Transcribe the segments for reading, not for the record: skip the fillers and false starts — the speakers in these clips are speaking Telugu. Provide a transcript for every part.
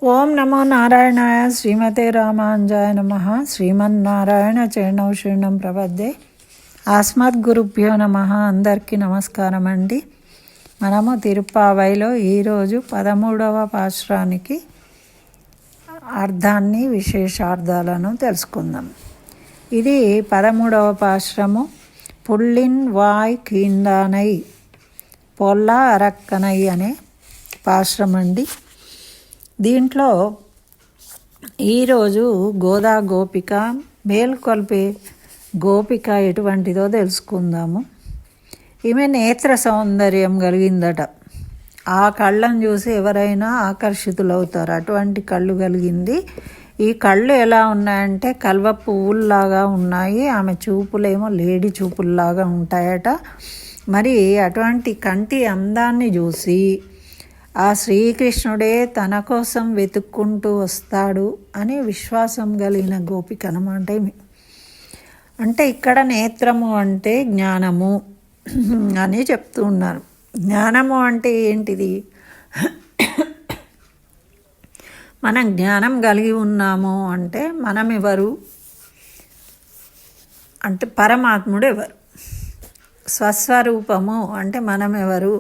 ఓం నమో నారాయణాయ శ్రీమతే రామాంజాయ నమః. శ్రీమన్నారాయణ చరణౌ శరణం ప్రపద్దే. ఆస్మద్గురుభ్యో నమః. అందరికీ నమస్కారం అండి. మనము తిరుప్పావైలో ఈరోజు 13వ పాశురానికి అర్థాన్ని విశేషార్థాలను తెలుసుకుందాం. ఇది 13వ పాశురము. పుల్లిన్ వాయ్ కీండానై పొల్ల అరక్కనై అనే పాశురం అండి. దీంట్లో ఈరోజు గోదా గోపిక మేల్కొల్పే గోపిక ఎటువంటిదో తెలుసుకుందాము. ఈమె నేత్ర సౌందర్యం కలిగిందట. ఆ కళ్ళను చూసి ఎవరైనా ఆకర్షితులవుతారు. అటువంటి కళ్ళు కలిగింది. ఈ కళ్ళు ఎలా ఉన్నాయంటే కల్వ పువ్వుల్లాగా ఉన్నాయి. ఆమె చూపులేమో లేడి చూపుల్లాగా ఉంటాయట. మరి అటువంటి కంటి అందాన్ని చూసి ఆ శ్రీకృష్ణుడే తన కోసం వెతుక్కుంటూ వస్తాడు అనే విశ్వాసం కలిగిన గోపిక అన్నమాట. అంటే ఇక్కడ నేత్రము అంటే జ్ఞానము అని చెప్తూ ఉన్నారు. జ్ఞానము అంటే ఏంటిది? మనం జ్ఞానం కలిగి ఉన్నాము అంటే మనం ఎవరు అంటే పరమాత్ముడు ఎవరు, స్వస్వరూపము అంటే మనం ఎవరు,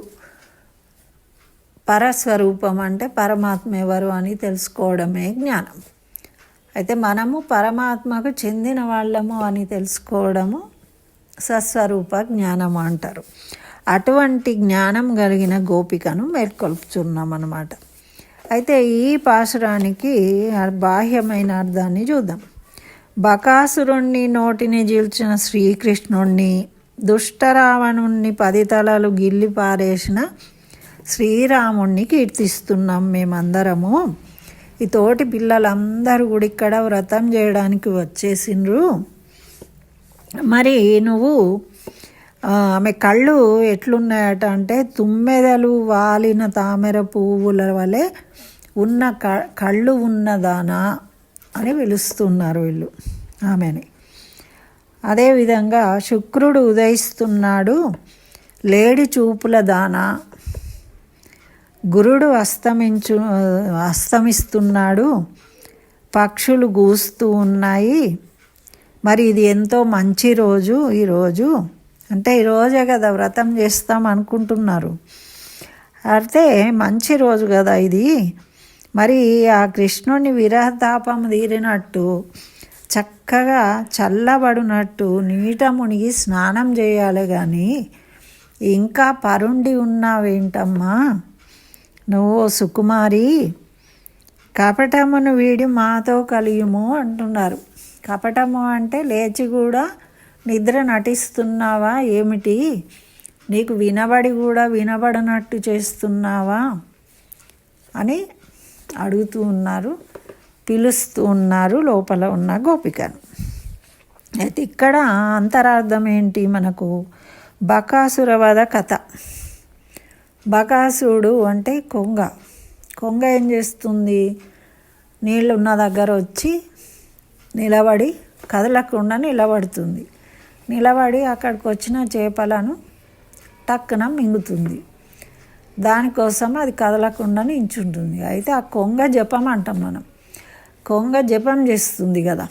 పరస్వరూపం అంటే పరమాత్మ ఎవరు అని తెలుసుకోవడమే జ్ఞానం. అయితే మనము పరమాత్మకు చెందిన వాళ్ళము అని తెలుసుకోవడము స్వస్వరూప జ్ఞానము అంటారు. అటువంటి జ్ఞానం కలిగిన గోపికను మేల్కొల్పుతున్నాం అన్నమాట. అయితే ఈ పాశురానికి బాహ్యమైన అర్థాన్ని చూద్దాం. బకాసురుణ్ణి నోటిని చీల్చిన శ్రీకృష్ణుణ్ణి, దుష్టరావణుణ్ణి 10 తలలు గిల్లి పారేసిన శ్రీరాముణ్ణి కీర్తిస్తున్నాం మేమందరము. ఈ తోటి పిల్లలందరూ కూడా ఇక్కడ వ్రతం చేయడానికి వచ్చేసిండ్రు. మరి నువ్వు ఆమె కళ్ళు ఎట్లున్నాయట అంటే తుమ్మెదలు వాలిన తామర పువ్వుల వలె ఉన్న కళ్ళు ఉన్నదానా అని పిలుస్తున్నారు వీళ్ళు ఆమెని. అదేవిధంగా శుక్రుడు ఉదయిస్తున్నాడు లేడి చూపుల దానా, గురుడు అస్తమిస్తున్నాడు, పక్షులు గూస్తూ ఉన్నాయి. మరి ఇది ఎంతో మంచి రోజు. ఈరోజు అంటే ఈరోజే కదా వ్రతం చేస్తాం అనుకుంటున్నారు. అయితే మంచి రోజు కదా ఇది. మరి ఆ కృష్ణుని విరహతాపం తీరినట్టు చక్కగా చల్లబడినట్టు నీట మునిగి స్నానం చేయాలి. కానీ ఇంకా పరుండి ఉన్నావేంటమ్మా నువ్వు సుకుమారి, కపటమును వీడి మాతో కలియుము అంటున్నారు. కపటము అంటే లేచి కూడా నిద్ర నటిస్తున్నావా ఏమిటి? నీకు వినబడి కూడా వినబడనట్టు చేస్తున్నావా అని అడుగుతూ ఉన్నారు, పిలుస్తూ ఉన్నారు లోపల ఉన్న గోపికను. అయితే ఇక్కడ అంతరార్థం ఏంటి? మనకు బకాసుర వధ కథ. బకాసుడు అంటే కొంగ ఏం చేస్తుంది? నీళ్ళు ఉన్న దగ్గర వచ్చి నిలబడి కదలకుండా నిలబడుతుంది. నిలబడి అక్కడికి వచ్చిన చేపలను టక్కున మింగుతుంది. దానికోసం అది కదలకుండా నించుంటుంది. అయితే ఆ కొంగ జపం అంటాం మనం. కొంగ జపం చేస్తుంది కదా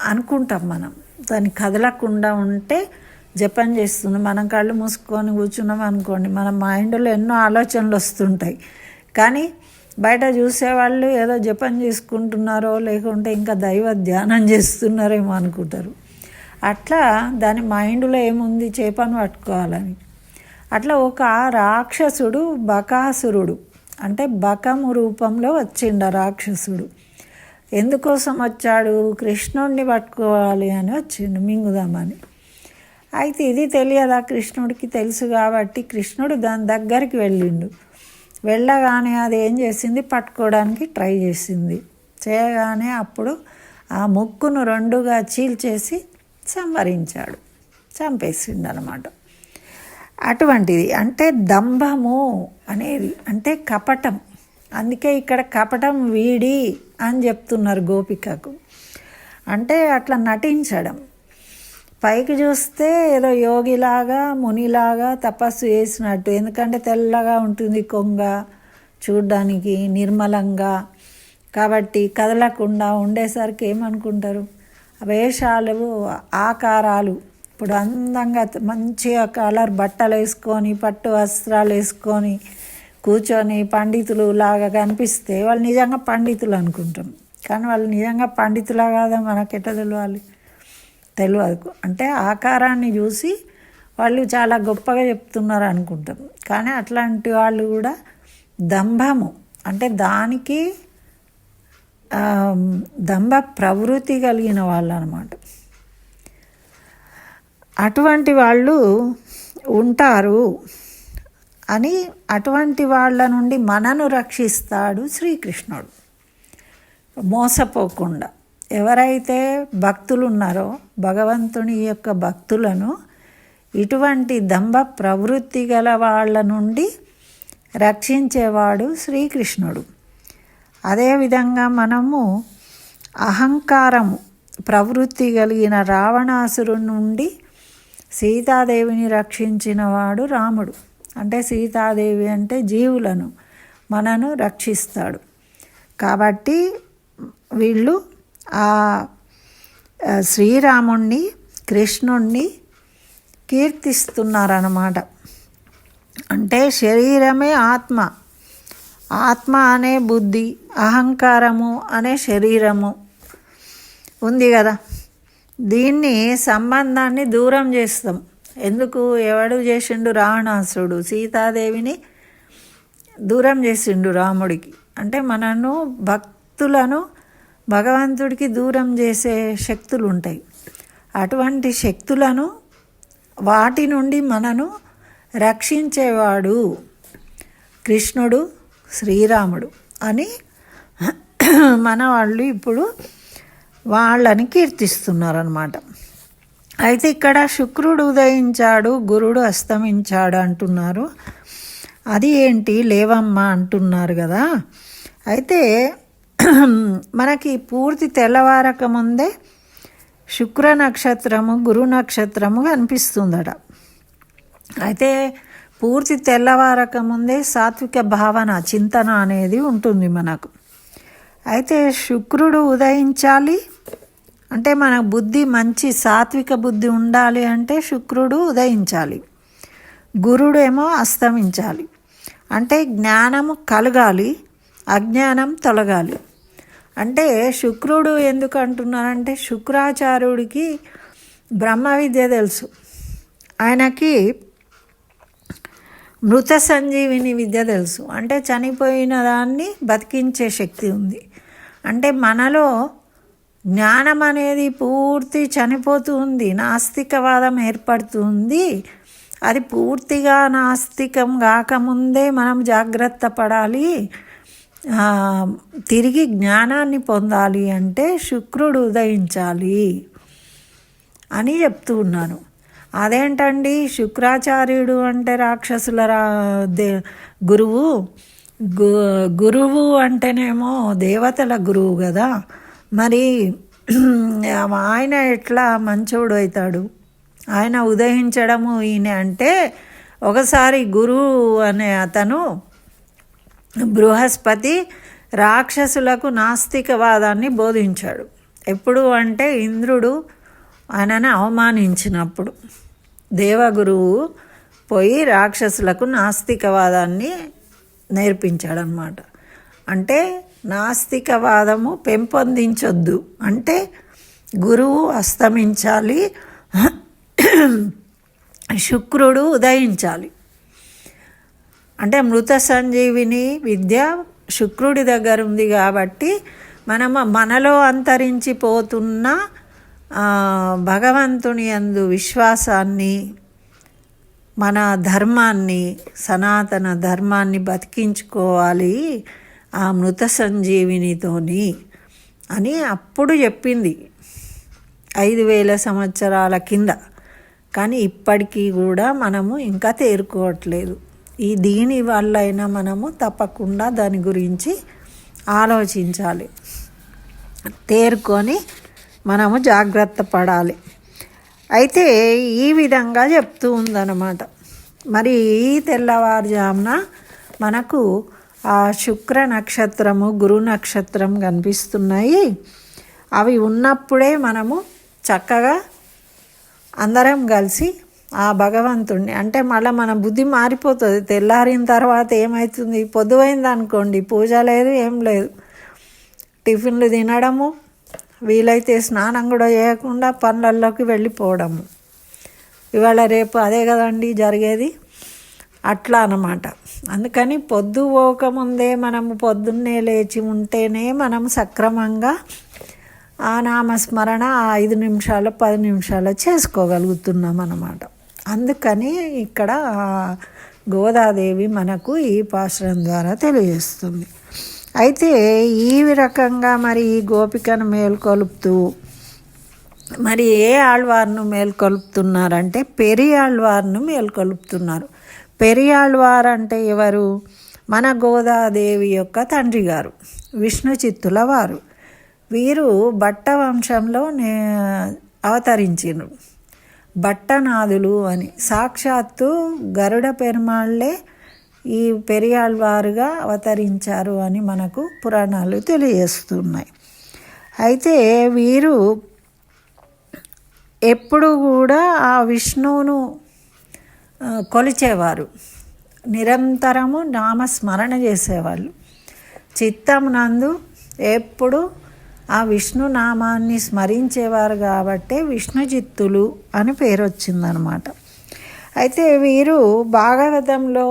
అనుకుంటాం మనం. దాన్ని కదలకుండా ఉంటే జపం చేస్తుంది. మనం కళ్ళు మూసుకొని కూర్చున్నాం అనుకోండి, మన మైండ్లో ఎన్నో ఆలోచనలు వస్తుంటాయి. కానీ బయట చూసేవాళ్ళు ఏదో జపం చేసుకుంటున్నారో లేకుంటే ఇంకా దైవ ధ్యానం చేస్తున్నారేమో అనుకుంటారు. అట్లా దాని మైండ్లో ఏముంది? చేపను పట్టుకోవాలని. అట్లా ఒక రాక్షసుడు బకాసురుడు అంటే బకము రూపంలో వచ్చిండు రాక్షసుడు. ఎందుకోసం వచ్చాడు? కృష్ణుడిని పట్టుకోవాలి అని వచ్చిండు, మింగుదామని. అయితే ఇది తెలియదా కృష్ణుడికి? తెలుసు కాబట్టి కృష్ణుడు దాని దగ్గరికి వెళ్ళిండు. వెళ్ళగానే అది ఏం చేసింది? పట్టుకోవడానికి ట్రై చేసింది. చేయగానే అప్పుడు ఆ ముక్కును 2గా చీల్చేసి సంహరించాడు, చంపేసిండు అనమాట. అటువంటిది అంటే దంభము అనేది అంటే కపటం. అందుకే ఇక్కడ కపటం వీడి అని చెప్తున్నారు గోపికకు. అంటే అట్లా నటించడం. పైకి చూస్తే ఏదో యోగిలాగా మునిలాగా తపస్సు చేసినట్టు, ఎందుకంటే తెల్లగా ఉంటుంది కొంగ, చూడ్డానికి నిర్మలంగా. కాబట్టి కదలకుండా ఉండేసరికి ఏమనుకుంటారు, వేషాలు ఆకారాలు ఇప్పుడు అందంగా మంచిగా కలర్ బట్టలు వేసుకొని పట్టు వస్త్రాలు వేసుకొని కూర్చొని పండితులు లాగా కనిపిస్తే వాళ్ళు నిజంగా పండితులు అనుకుంటాం. కానీ వాళ్ళు నిజంగా పండితులా కాదా మనకెట్ట తెలియదు. అంటే ఆకారాన్ని చూసి వాళ్ళు చాలా గొప్పగా చెప్తున్నారు అనుకుంటాం. కానీ అట్లాంటి వాళ్ళు కూడా దంభము అంటే దానికి దంభ ప్రవృత్తి కలిగిన వాళ్ళు అన్నమాట. అటువంటి వాళ్ళు ఉంటారు అని, అటువంటి వాళ్ళ నుండి మనను రక్షిస్తాడు శ్రీకృష్ణుడు మోసపోకుండా. ఎవరైతే భక్తులు ఉన్నారో భగవంతుని యొక్క భక్తులను ఇటువంటి దంభ ప్రవృత్తి గల వాళ్ళ నుండి రక్షించేవాడు శ్రీకృష్ణుడు. అదేవిధంగా మనము అహంకారము ప్రవృత్తి కలిగిన రావణాసురుడి నుండి సీతాదేవిని రక్షించిన వాడు రాముడు. అంటే సీతాదేవి అంటే జీవులను మనను రక్షిస్తాడు. కాబట్టి వీళ్ళు ఆ శ్రీరాముణ్ణి కృష్ణుణ్ణి కీర్తిస్తున్నారన్నమాట. అంటే శరీరమే ఆత్మ, ఆత్మ అనే బుద్ధి, అహంకారము అనే శరీరము ఉంది కదా. దీన్ని సంబంధాన్ని దూరం చేస్తాం. ఎందుకు? ఎవడు చేసిండు? రావణాసురుడు సీతాదేవిని దూరం చేసిండు రాముడికి. అంటే మనను భక్తులను భగవంతుడికి దూరం చేసే శక్తులు ఉంటాయి. అటువంటి శక్తులను వాటి నుండి మనను రక్షించేవాడు కృష్ణుడు శ్రీరాముడు అని మన వాళ్ళు ఇప్పుడు వాళ్ళని కీర్తిస్తున్నారన్నమాట. అయితే ఇక్కడ శుక్రుడు ఉదయించాడు, గురుడు అస్తమించాడు అంటున్నారు. అది ఏంటి లేవమ్మ అంటున్నారు కదా. అయితే మనకి పూర్తి తెల్లవారక ముందే శుక్ర నక్షత్రము గురు నక్షత్రము కనిపిస్తుందట. అయితే పూర్తి తెల్లవారక ముందే సాత్విక భావన చింతన అనేది ఉంటుంది మనకు. అయితే శుక్రుడు ఉదయించాలి అంటే మన బుద్ధి మంచి సాత్విక బుద్ధి ఉండాలి అంటే శుక్రుడు ఉదయించాలి, గురుడేమో అస్తమించాలి. అంటే జ్ఞానము కలగాలి, అజ్ఞానం తొలగాలి. అంటే శుక్రుడు ఎందుకు అంటున్నారంటే శుక్రాచార్యుడికి బ్రహ్మ విద్య తెలుసు, ఆయనకి మృత సంజీవిని విద్య తెలుసు. అంటే చనిపోయిన దాన్ని బతికించే శక్తి ఉంది. అంటే మనలో జ్ఞానం అనేది పూర్తి చనిపోతూ ఉంది, నాస్తికవాదం ఏర్పడుతుంది. అది పూర్తిగా నాస్తికం కాకముందే మనం జాగ్రత్త పడాలి. తిరిగి జ్ఞానాన్ని పొందాలి అంటే శుక్రుడు ఉదయించాలి అని చెప్తూ ఉన్నాను. అదేంటండి శుక్రాచార్యుడు అంటే రాక్షసుల గురువు, గురువు అంటేనేమో దేవతల గురువు కదా. మరి ఆయన ఎట్లా మంచోడు అవుతాడు? ఆయన ఉదయించడము ఈయన అంటే ఒకసారి గురువు అనే అతను బృహస్పతి రాక్షసులకు నాస్తికవాదాన్ని బోధించాడు. ఎప్పుడు అంటే ఇంద్రుడు ఆయనను అవమానించినప్పుడు దేవగురువు పోయి రాక్షసులకు నాస్తికవాదాన్ని నేర్పించాడనమాట. అంటే నాస్తికవాదము పెంపొందించొద్దు అంటే గురువు అస్తమించాలి, శుక్రుడు ఉదయించాలి. అంటే మృత సంజీవిని విద్య శుక్రుడి దగ్గర ఉంది కాబట్టి మనలో అంతరించిపోతున్న భగవంతుని యందు విశ్వాసాన్ని, మన ధర్మాన్ని, సనాతన ధర్మాన్ని బతికించుకోవాలి ఆ మృత సంజీవినితోని అని అప్పుడు చెప్పింది 5000 సంవత్సరాల కింద. కానీ ఇప్పటికీ కూడా మనము ఇంకా తేరుకోవట్లేదు. దీని వల్లైనా మనము తప్పకుండా దాని గురించి ఆలోచించాలి, తేరుకొని మనము జాగ్రత్త పడాలి. అయితే ఈ విధంగా చెప్తూ ఉందన్నమాట. మరి ఈ తెల్లవారుజామున మనకు ఆ శుక్ర నక్షత్రము గురు నక్షత్రం కనిపిస్తున్నాయి. అవి ఉన్నప్పుడే మనము చక్కగా అందరం కలిసి ఆ భగవంతుణ్ణి, అంటే మళ్ళీ మన బుద్ధి మారిపోతుంది. తెల్లారిన తర్వాత ఏమవుతుంది, పొద్దుపోయింది అనుకోండి, పూజ లేదు, ఏం లేదు, టిఫిన్లు తినడము, వీలైతే స్నానం కూడా చేయకుండా పనులలోకి వెళ్ళిపోవడము. ఇవాళ రేపు అదే కదండి జరిగేది. అట్లా అన్నమాట. అందుకని పొద్దు పోకముందే మనము పొద్దున్నే లేచి ఉంటేనే మనం సక్రమంగా ఆ నామస్మరణ 5 నిమిషాలు 10 నిమిషాలు చేసుకోగలుగుతున్నాం అన్నమాట. అందుకని ఇక్కడ గోదాదేవి మనకు ఈ పాశ్రం ద్వారా తెలియజేస్తుంది. అయితే ఈ రకంగా మరి ఈ గోపికను మేల్కొలుపుతూ మరి ఏ ఆళ్వార్ను మేల్కొలుపుతున్నారంటే పెరియాళ్వార్ను మేల్కొలుపుతున్నారు. పెరియాళ్వార్ అంటే ఎవరు? మన గోదాదేవి యొక్క తండ్రి గారు, విష్ణు చిత్తుల వారు. వీరు భట్ట వంశంలో అవతరించిను. భట్టనాథులు అని సాక్షాత్తు గరుడ పెరుమాళ్ళే ఈ పెరియాళ్వారుగా అవతరించారు అని మనకు పురాణాలు తెలియజేస్తున్నాయి. అయితే వీరు ఎప్పుడు కూడా ఆ విష్ణువును కొలిచేవారు, నిరంతరము నామస్మరణ చేసేవాళ్ళు. చిత్తమునందు ఎప్పుడు ఆ విష్ణు నామాన్ని స్మరించేవారు కాబట్టే విష్ణు చిత్తులు అని పేరు వచ్చిందనమాట. అయితే వీరు భాగవతంలో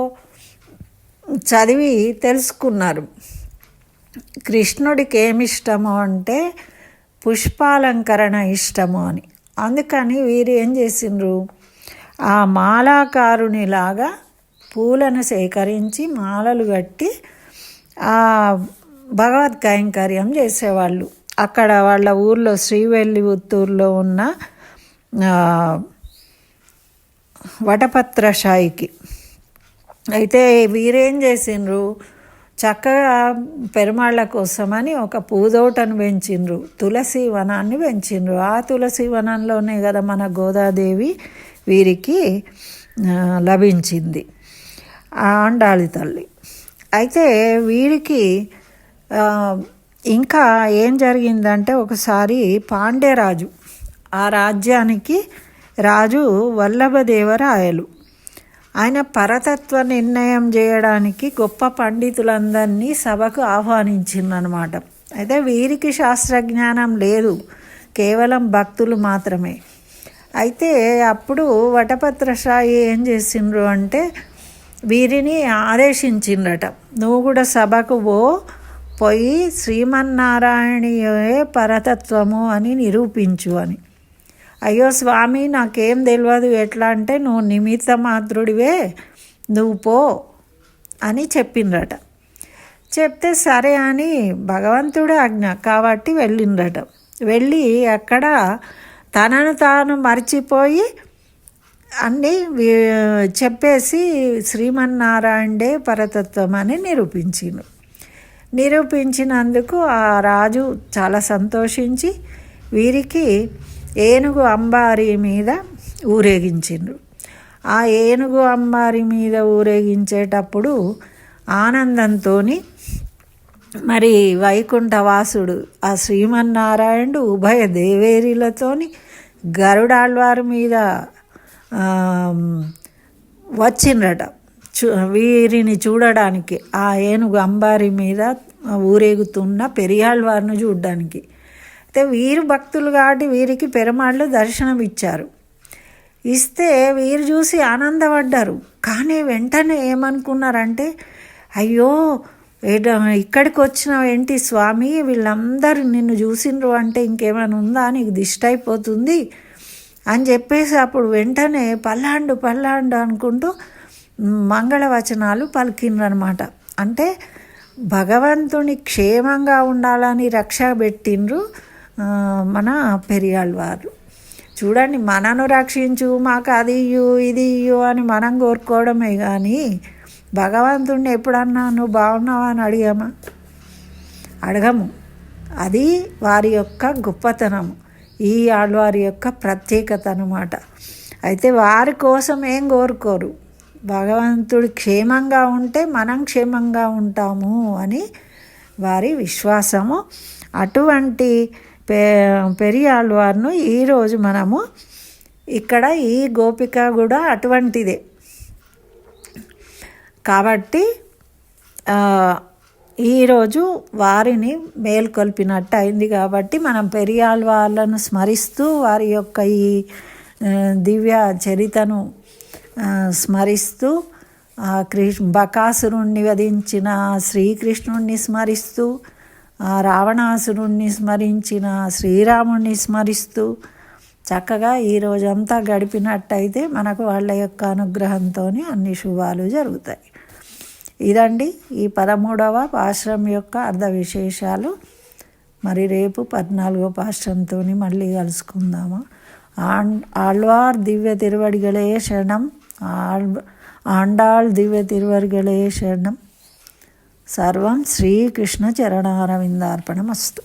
చదివి తెలుసుకున్నారు కృష్ణుడికి ఏమి ఇష్టము అంటే పుష్పాలంకరణ ఇష్టము అని. అందుకని వీరు ఏం చేసిండ్రు, ఆ మాలాకారునిలాగా పూలను సేకరించి మాలలు కట్టి ఆ భగవద్ కైంకర్యం చేసేవాళ్ళు. అక్కడ వాళ్ళ ఊర్లో శ్రీవెల్లిపుత్తూరులో ఉన్న వటపత్రశాయికి. అయితే వీరేం చేసిండ్రు, చక్కగా పెరుమాళ్ళ కోసమని ఒక పూదోటను పెంచిండ్రు, తులసి వనాన్ని పెంచిండ్రు. ఆ తులసి వనంలోనే కదా మన గోదాదేవి వీరికి లభించింది, ఆండాళి తల్లి. అయితే వీరికి ఇంకా ఏం జరిగిందంటే ఒకసారి పాండ్యరాజు, ఆ రాజ్యానికి రాజు వల్లభదేవరాయలు, ఆయన పరతత్వ నిర్ణయం చేయడానికి గొప్ప పండితులందరినీ సభకు ఆహ్వానించిందనమాట. అయితే వీరికి శాస్త్రజ్ఞానం లేదు, కేవలం భక్తులు మాత్రమే. అయితే అప్పుడు వటపత్రశాయి ఏం చేసిండ్రు అంటే వీరిని ఆదేశించిండ్రట, నువ్వు కూడా సభకు పోయి శ్రీమన్నారాయణయే పరతత్వము అని నిరూపించు అని. అయ్యో స్వామి నాకేం తెలియదు, ఎట్లా అంటే నువ్వు నిమిత్త మాత్రుడివే, నువ్వు పో అని చెప్పిండ్రట. చెప్తే సరే అని భగవంతుడే ఆజ్ఞ కాబట్టి వెళ్ళిండ్రట. వెళ్ళి అక్కడ తనను తాను మర్చిపోయి అన్నీ చెప్పేసి శ్రీమన్నారాయణే పరతత్వం అని నిరూపించినందుకు ఆ రాజు చాలా సంతోషించి వీరికి ఏనుగు అంబారి మీద ఊరేగించిండ్రు. ఆ ఏనుగు అంబారి మీద ఊరేగించేటప్పుడు ఆనందంతో మరి వైకుంఠవాసుడు ఆ శ్రీమన్నారాయణుడు ఉభయ దేవేరులతోని గరుడాళ్వారి మీద వచ్చిండ్రట వీరిని చూడడానికి, ఆ ఏనుగు అంబారి మీద ఊరేగుతున్న పెరియాళ్వారిని చూడడానికి. అయితే వీరు భక్తులు కాబట్టి వీరికి పెరుమాళ్ళు దర్శనం ఇచ్చారు. ఇస్తే వీరు చూసి ఆనందపడ్డారు. కానీ వెంటనే ఏమనుకున్నారంటే, అయ్యో ఇక్కడికి వచ్చిన ఏంటి స్వామి, వీళ్ళందరూ నిన్ను చూసిండ్రు అంటే ఇంకేమైనా ఉందా, నీకు దిష్టి అయిపోతుంది అని చెప్పేసి అప్పుడు వెంటనే పల్లాండు అనుకుంటూ మంగళవచనాలు పలికిండ్రనమాట. అంటే భగవంతుని క్షేమంగా ఉండాలని రక్ష పెట్టిండ్రు మన పెరియాళ్వారు. చూడండి, మనను రక్షించు, మాకు అది ఇయ్యు ఇది ఇయ్యు అని మనం కోరుకోవడమే కానీ భగవంతుడిని ఎప్పుడన్నా నువ్వు బాగున్నావా అని అడగము. అది వారి యొక్క గొప్పతనము, ఈ ఆళ్వారి యొక్క ప్రత్యేకత అన్నమాట. అయితే వారి కోసం ఏం కోరుకోరు, భగవంతుడు క్షేమంగా ఉంటే మనం క్షేమంగా ఉంటాము అని వారి విశ్వాసము. అటువంటి పెరియాళ్వార్ను ఈరోజు మనము ఇక్కడ ఈ గోపిక కూడా అటువంటిదే. కాబట్టి ఈరోజు వారిని మేల్కొల్పినట్టు అయింది. కాబట్టి మనం పెరియాళ్వార్లను స్మరిస్తూ వారి యొక్క ఈ దివ్య చరితను స్మరిస్తూ బకాసురుణ్ణి వధించిన శ్రీకృష్ణుణ్ణి స్మరిస్తూ, రావణాసురుణ్ణి స్మరించిన శ్రీరాముణ్ణి స్మరిస్తూ చక్కగా ఈ రోజంతా గడిపినట్టయితే మనకు వాళ్ళ యొక్క అనుగ్రహంతో అన్ని శుభాలు జరుగుతాయి. ఇదండి ఈ 13వ పాశ్రం యొక్క అర్ధ విశేషాలు. మరి రేపు 14వ పాశ్రంతో మళ్ళీ కలుసుకుందాము. ఆళ్వార్ దివ్య తిరువడిగలే శరణం. ఆండాళ్ దివ్య తిరువడిగలే శరణం. సర్వం శ్రీకృష్ణ చరణారవిందార్పణమస్తు.